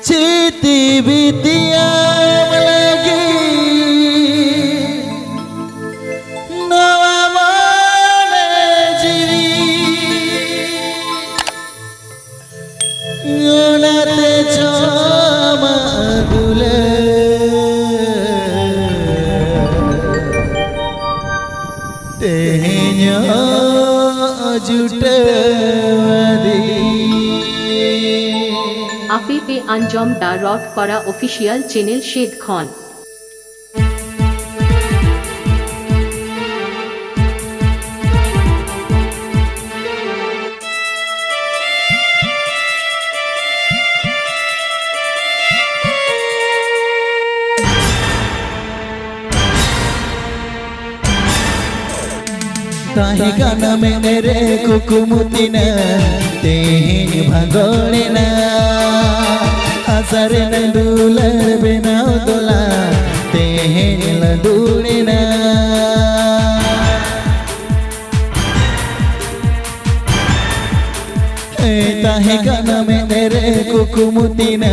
Citi bitiam lagi nawa mane jiri ngonate cama gule tehnya jute wadi আপিপে Anjum দা রট করা official channel শেদ খন ताही गाना में मेरे कुकुमुतिना तेहिन भागोलेना आसरे नंदुलर बेनाव दोला तेहिन लदुलेना ताही गाना में मेरे कुकुमुतिना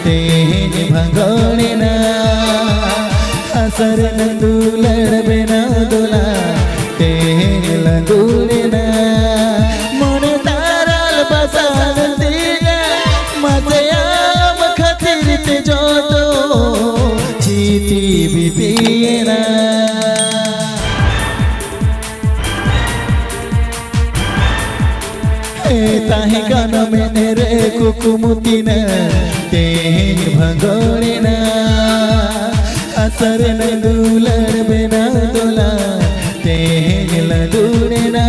तेहिन भागोलेना आसरे नंदुलर बेनाव दोला tehela dulena mone taral basal diga matayam khatir te joto chiti bitiena tahi gana menere kukumutina tehin bhagolena asar nandular bena dola tehela dulena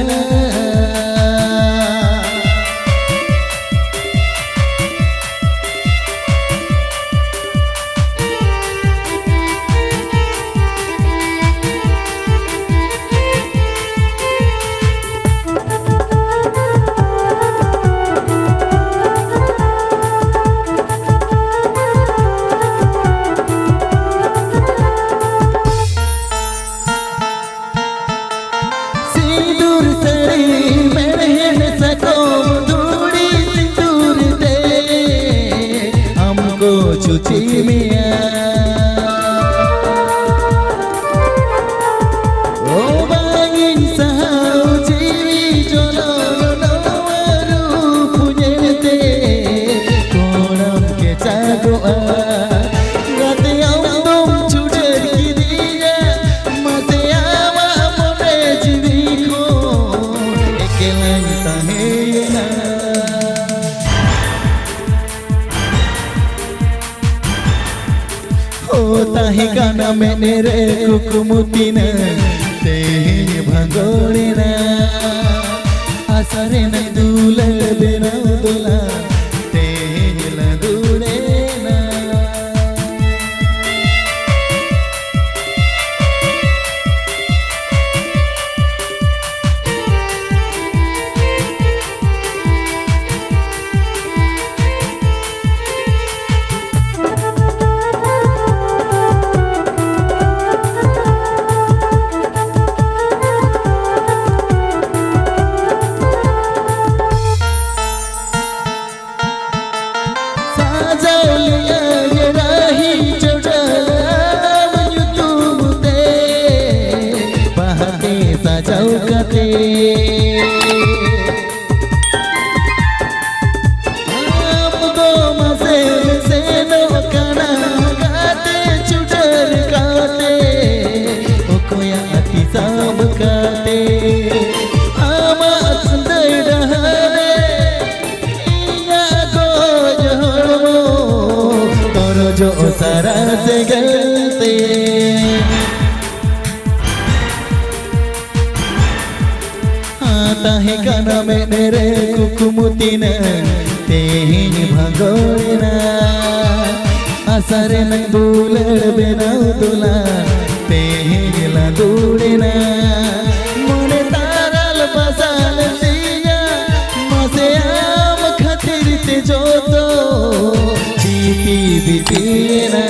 cuci mia oh bangin sahau jiwi jolo nawaru punyete kolam ke cagoa ngate aundom chuder kidiya mate ama mone jiwi ko ekelan tahena tahi gana menere kukumutina tehin bhagolena asare nandular bena dola tehela dulena Jaukate amgo masel seno kana gate chudar kate okoya ati sab kate ama sundai dahare inya go johmo toro jo sara se galte tahi gana menere kukumutina tehin bhagolena asare nandular bena dola tehela dulena mone taral basal diya mase am khatir te joto chiti bitina